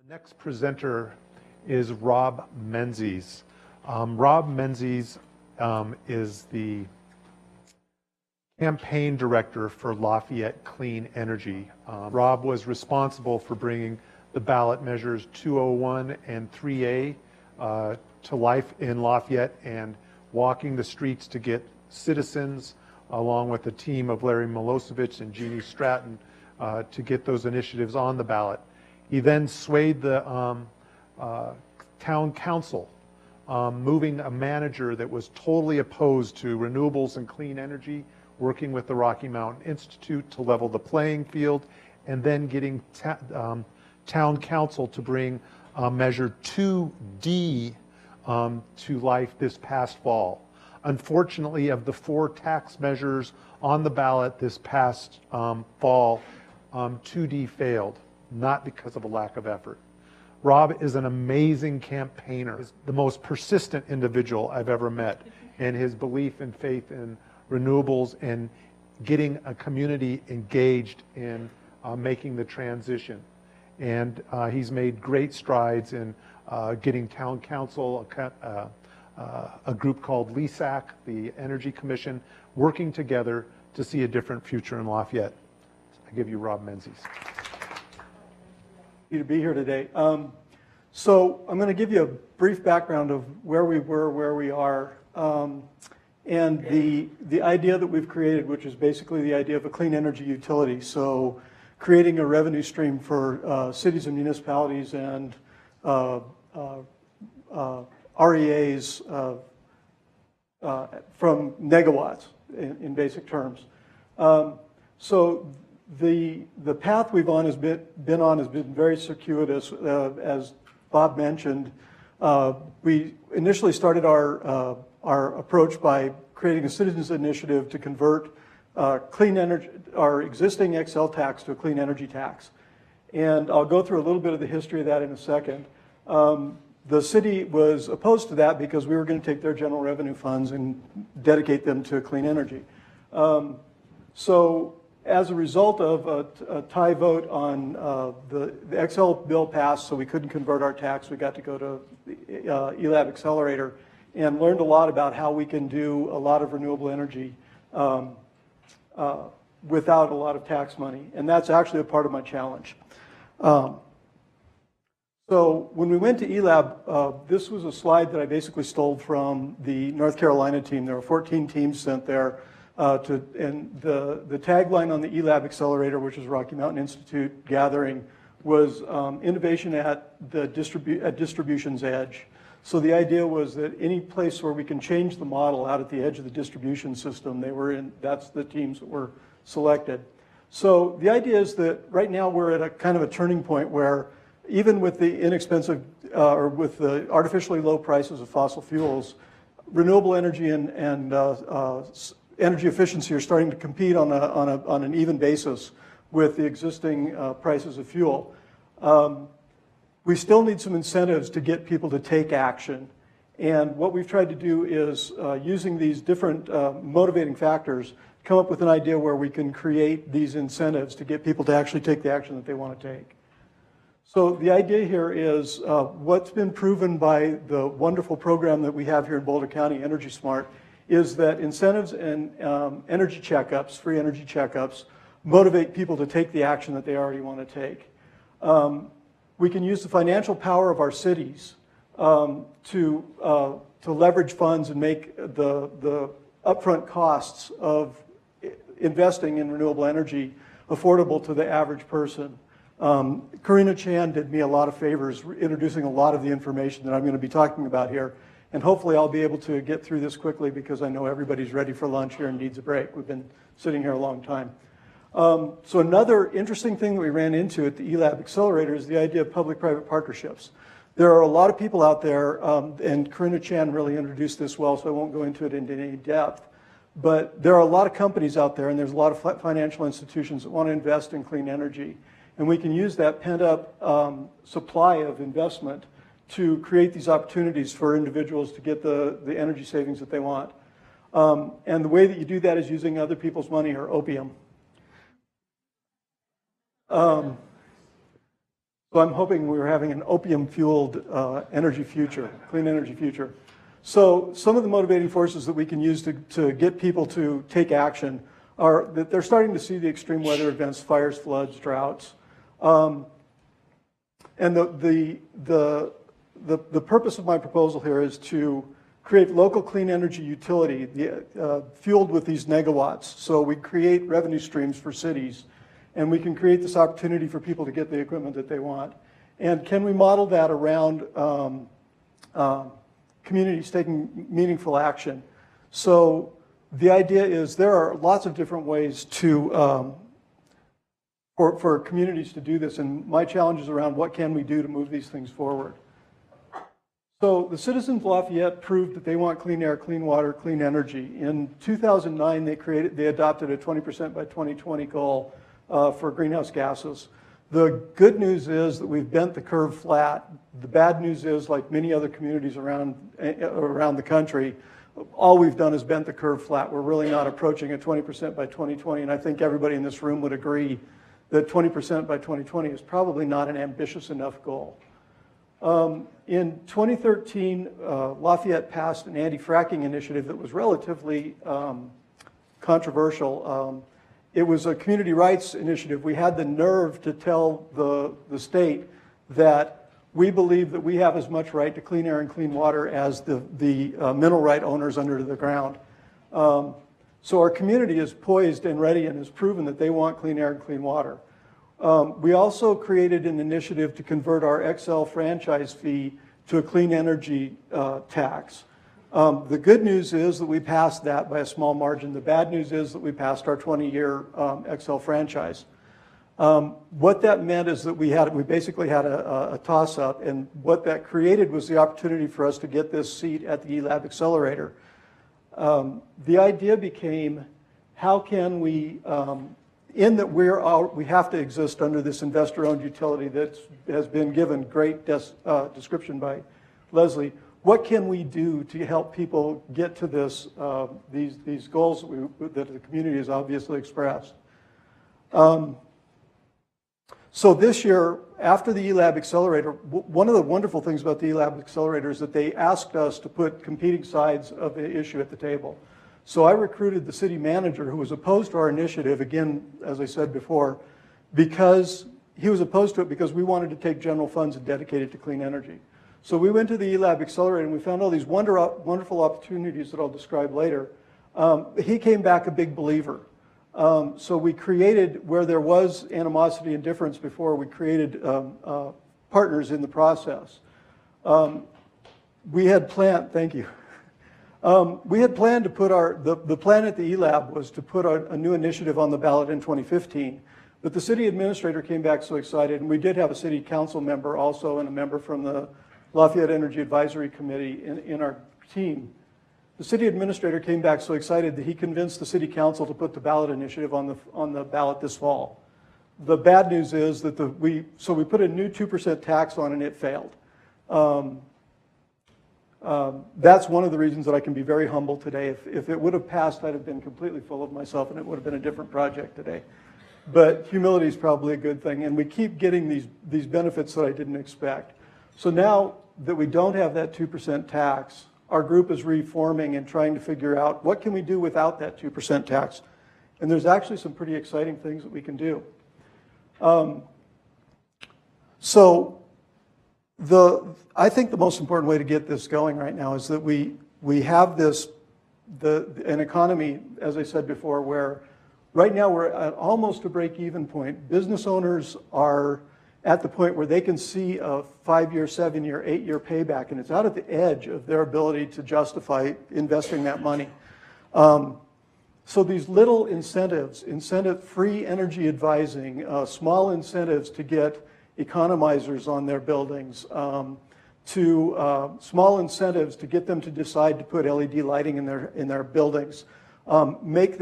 Next presenter is Robb Menzies. Robb Menzies is the campaign director for Lafayette Clean Energy. Robb was responsible for bringing the ballot measures 201 and 3A to life in Lafayette and walking the streets to get citizens, along with a team of Larry Milosevic and Jeannie Stratton, to get those initiatives on the ballot. He then swayed the town council, moving a manager that was totally opposed to renewables and clean energy, working with the Rocky Mountain Institute to level the playing field, and then getting town council to bring Measure 2D to life this past fall. Unfortunately, of the 4 tax measures on the ballot this past fall, 2D failed, not because of a lack of effort. Robb is an amazing campaigner, the most persistent individual I've ever met, and his belief and faith in renewables and getting a community engaged in making the transition. And he's made great strides in getting town council, a group called LESAC, the Energy Commission, working together to see a different future in Lafayette. I give you Robb Menzies. To be here today. So I'm going to give you a brief background of where we were, where we are, and the idea that we've created, which is basically the idea of a clean energy utility. So creating a revenue stream for cities and municipalities and REAs from megawatts in basic terms. So the path we've been on has been very circuitous. As Bob mentioned, we initially started our approach by creating a citizens initiative to convert clean energy, our existing XL tax, to a clean energy tax. And I'll go through a little bit of the history of that in a second. The city was opposed to that because we were going to take their general revenue funds and dedicate them to clean energy. So as a result of a tie vote on the XL bill passed, so we couldn't convert our tax, we got to go to the ELAB Accelerator and learned a lot about how we can do a lot of renewable energy without a lot of tax money. And that's actually a part of my challenge. So when we went to ELAB, this was a slide that I basically stole from the North Carolina team. There were 14 teams sent there. And the tagline on the ELAB Accelerator, which is Rocky Mountain Institute gathering, was innovation at distribution's edge. So the idea was that any place where we can change the model out at the edge of the distribution system, that's the teams that were selected. So the idea is that right now we're at a kind of a turning point where even with the inexpensive or with the artificially low prices of fossil fuels, renewable energy and energy efficiency are starting to compete on an even basis with the existing prices of fuel. We still need some incentives to get people to take action. And what we've tried to do is, using these different motivating factors, come up with an idea where we can create these incentives to get people to actually take the action that they want to take. So the idea here is what's been proven by the wonderful program that we have here in Boulder County, Energy Smart, is that incentives and energy checkups, free energy checkups, motivate people to take the action that they already want to take. We can use the financial power of our cities to leverage funds and make the upfront costs of investing in renewable energy affordable to the average person. Karina Chan did me a lot of favors introducing a lot of the information that I'm going to be talking about here. And hopefully I'll be able to get through this quickly because I know everybody's ready for lunch here and needs a break. We've been sitting here a long time. So another interesting thing that we ran into at the ELAB Accelerator is the idea of public-private partnerships. There are a lot of people out there, and Karina Chan really introduced this well, so I won't go into it in any depth. But there are a lot of companies out there, and there's a lot of financial institutions that want to invest in clean energy. And we can use that pent-up supply of investment to create these opportunities for individuals to get the energy savings that they want. And the way that you do that is using other people's money, or opium. So I'm hoping we're having an opium-fueled energy future, clean energy future. So some of the motivating forces that we can use to get people to take action are that they're starting to see the extreme weather events, fires, floods, droughts. And the purpose of my proposal here is to create local clean energy utility fueled with these negawatts. So we create revenue streams for cities, and we can create this opportunity for people to get the equipment that they want. And can we model that around communities taking meaningful action? So the idea is there are lots of different ways to for communities to do this, and my challenge is around what can we do to move these things forward. So the citizens of Lafayette proved that they want clean air, clean water, clean energy. In 2009, they adopted a 20% by 2020 goal for greenhouse gases. The good news is that we've bent the curve flat. The bad news is, like many other communities around the country, all we've done is bent the curve flat. We're really not approaching a 20% by 2020, and I think everybody in this room would agree that 20% by 2020 is probably not an ambitious enough goal. In 2013, Lafayette passed an anti-fracking initiative that was relatively controversial. It was a community rights initiative. We had the nerve to tell the state that we believe that we have as much right to clean air and clean water as the mineral right owners under the ground. So our community is poised and ready and has proven that they want clean air and clean water. We also created an initiative to convert our XL franchise fee to a clean energy tax. The good news is that we passed that by a small margin. The bad news is that we passed our 20-year XL franchise. What that meant is that we basically had a toss-up, and what that created was the opportunity for us to get this seat at the eLab Accelerator. The idea became, how can we, in that we have to exist under this investor-owned utility that has been given great description by Leslie, what can we do to help people get to this, these goals that the community has obviously expressed? So this year, after the eLab Accelerator, one of the wonderful things about the eLab Accelerator is that they asked us to put competing sides of the issue at the table. So I recruited the city manager, who was opposed to our initiative, again, as I said before, because he was opposed to it because we wanted to take general funds and dedicate it to clean energy. So we went to the eLab Accelerator and we found all these wonderful opportunities that I'll describe later. He came back a big believer. So we created, where there was animosity and difference before, we created partners in the process. We had planned, thank you. We had planned to put the plan at the eLab was to put a new initiative on the ballot in 2015. But the city administrator came back so excited, and we did have a city council member also and a member from the Lafayette Energy Advisory Committee in our team. The city administrator came back so excited that he convinced the city council to put the ballot initiative on the ballot this fall. The bad news is that we put a new 2% tax on and it failed. That's one of the reasons that I can be very humble today. If it would have passed, I'd have been completely full of myself and it would have been a different project today. But humility is probably a good thing, and we keep getting these benefits that I didn't expect. So now that we don't have that 2% tax, our group is reforming and trying to figure out what can we do without that 2% tax. And there's actually some pretty exciting things that we can do. I think the most important way to get this going right now is that we have an economy, as I said before, where right now we're at almost a break-even point. Business owners are at the point where they can see a 5-year, 7-year, 8-year payback, and it's out at the edge of their ability to justify investing that money. So these little incentives, free energy advising, small incentives to get economizers on their buildings, small incentives to get them to decide to put LED lighting in their buildings, make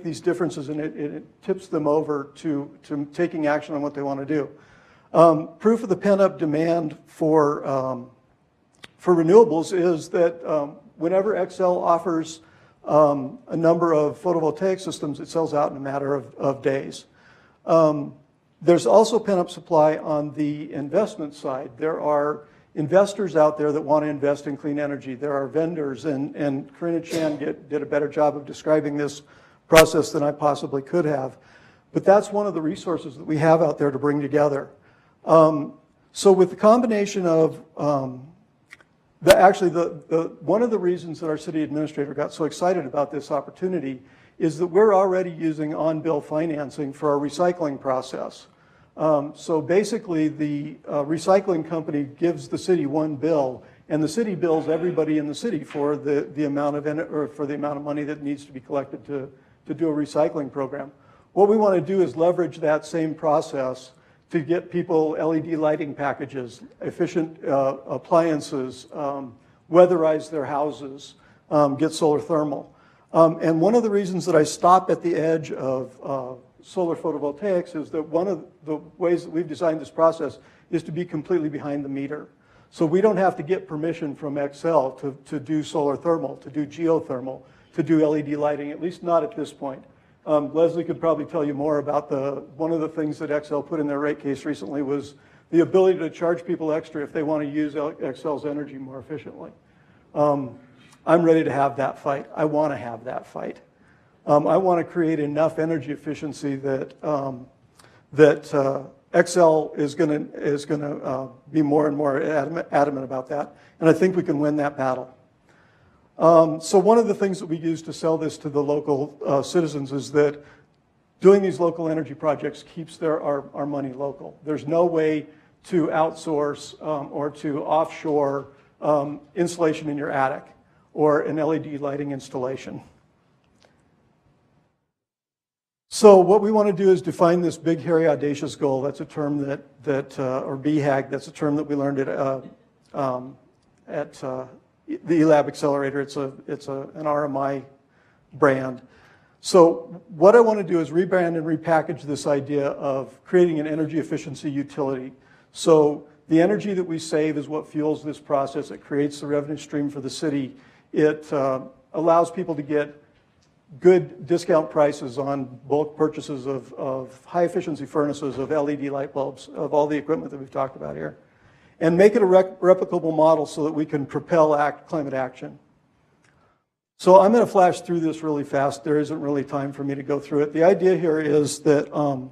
these differences, and it tips them over to taking action on what they want to do. Proof of the pent-up demand for renewables is that whenever XL offers a number of photovoltaic systems, it sells out in a matter of days. There's also pent-up supply on the investment side. There are investors out there that want to invest in clean energy. There are vendors, and Karina Chan did a better job of describing this process than I possibly could have. But that's one of the resources that we have out there to bring together. So with the combination of, one of the reasons that our city administrator got so excited about this opportunity is that we're already using on-bill financing for our recycling process. So basically, the recycling company gives the city one bill, and the city bills everybody in the city for the amount of money that needs to be collected to do a recycling program. What we want to do is leverage that same process to get people LED lighting packages, efficient appliances, weatherize their houses, get solar thermal. And one of the reasons that I stop at the edge of solar photovoltaics is that one of the ways that we've designed this process is to be completely behind the meter. So we don't have to get permission from Xcel to do solar thermal, to do geothermal, to do LED lighting, at least not at this point. Leslie could probably tell you more about one of the things that Xcel put in their rate case recently was the ability to charge people extra if they want to use Xcel's energy more efficiently. I'm ready to have that fight. I want to have that fight. I want to create enough energy efficiency that Xcel is going to be more and more adamant about that, and I think we can win that battle. So one of the things that we use to sell this to the local citizens is that doing these local energy projects keeps our money local. There's no way to outsource or to offshore insulation in your attic or an LED lighting installation. So what we want to do is define this big, hairy, audacious goal. That's a term or BHAG, that's a term that we learned at the eLab Accelerator. It's an RMI brand. So what I want to do is rebrand and repackage this idea of creating an energy efficiency utility. So the energy that we save is what fuels this process. It creates the revenue stream for the city. It allows people to get good discount prices on bulk purchases of high efficiency furnaces, of LED light bulbs, of all the equipment that we've talked about here. And make it a replicable model so that we can propel climate action. So I'm going to flash through this really fast. There isn't really time for me to go through it. The idea here is that on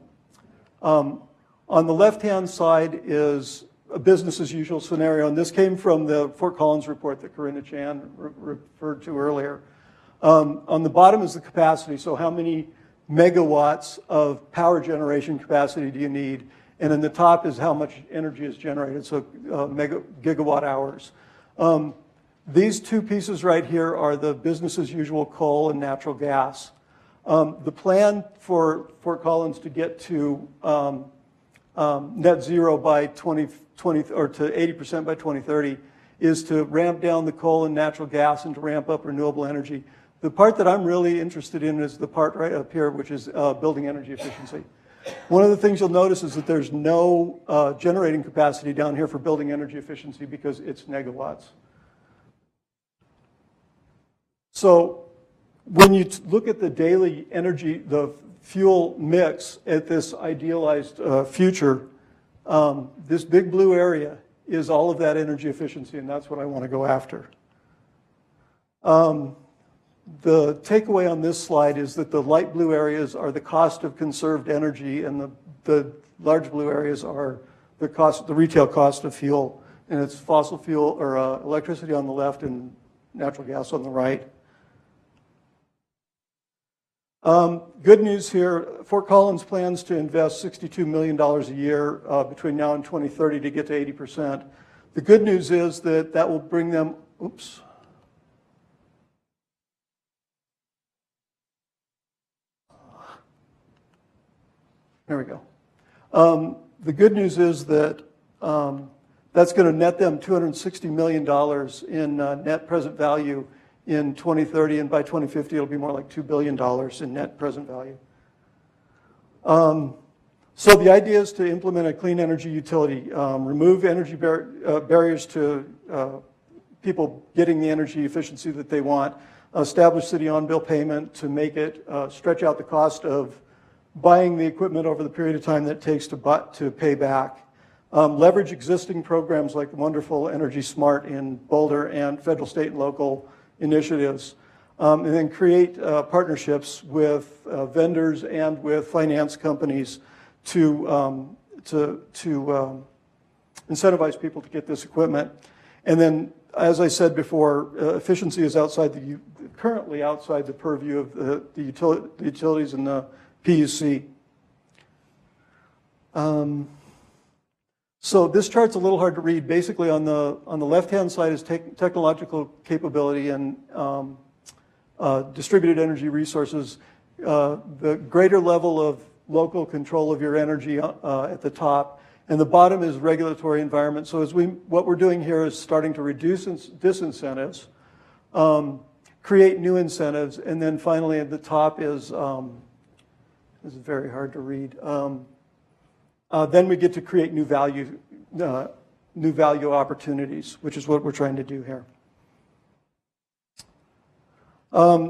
the left-hand side is a business as usual scenario, and this came from the Fort Collins report that Karina Chan referred to earlier. On the bottom is the capacity, so how many megawatts of power generation capacity do you need? And in the top is how much energy is generated, so gigawatt hours. These two pieces right here are the business as usual coal and natural gas. The plan for Fort Collins to get to net zero by 2020 or to 80% by 2030 is to ramp down the coal and natural gas and to ramp up renewable energy. The part that I'm really interested in is the part right up here, which is building energy efficiency. One of the things you'll notice is that there's no generating capacity down here for building energy efficiency because it's megawatts. So when you look at the daily energy, the fuel mix at this idealized future, this big blue area is all of that energy efficiency, and that's what I want to go after. The takeaway on this slide is that the light blue areas are the cost of conserved energy, and the large blue areas are the retail cost of fuel. And it's fossil fuel or electricity on the left and natural gas on the right. Good news here, Fort Collins plans to invest $62 million a year between now and 2030 to get to 80%. The good news is that that will bring them, oops. There we go. The good news is that that's going to net them $260 million in net present value in 2030, and by 2050 it'll be more like $2 billion in net present value. So the idea is to implement a clean energy utility, remove energy barriers to people getting the energy efficiency that they want, establish city on-bill payment to make it stretch out the cost of buying the equipment over the period of time that it takes to pay back. Leverage existing programs like the wonderful Energy Smart in Boulder and federal, state, and local initiatives. And then create partnerships with vendors and with finance companies to incentivize people to get this equipment. And then, as I said before, efficiency is currently outside the purview of the utilities and the PUC. So this chart's a little hard to read. Basically, on the left-hand side is technological capability and distributed energy resources. The greater level of local control of your energy at the top, and the bottom is regulatory environment. So what we're doing here is starting to reduce disincentives, create new incentives, and then finally at the top is, this is very hard to read. Then we get to create new value opportunities, which is what we're trying to do here.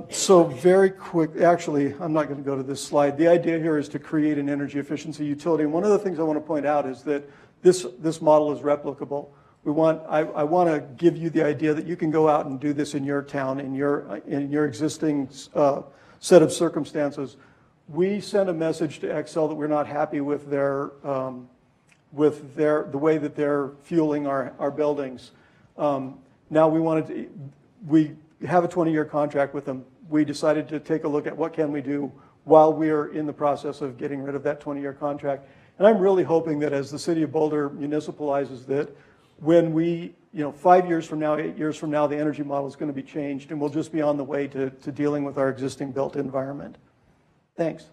So very quick, actually, I'm not going to go to this slide. The idea here is to create an energy efficiency utility. And one of the things I want to point out is that this model is replicable. I want to give you the idea that you can go out and do this in your town, in your existing set of circumstances. We sent a message to Xcel that we're not happy with the way that they're fueling our buildings. Now we have a 20-year contract with them. We decided to take a look at what can we do while we're in the process of getting rid of that 20-year contract. And I'm really hoping that as the city of Boulder municipalizes that, when 5 years from now, 8 years from now, the energy model is going to be changed, and we'll just be on the way to dealing with our existing built environment. Thanks.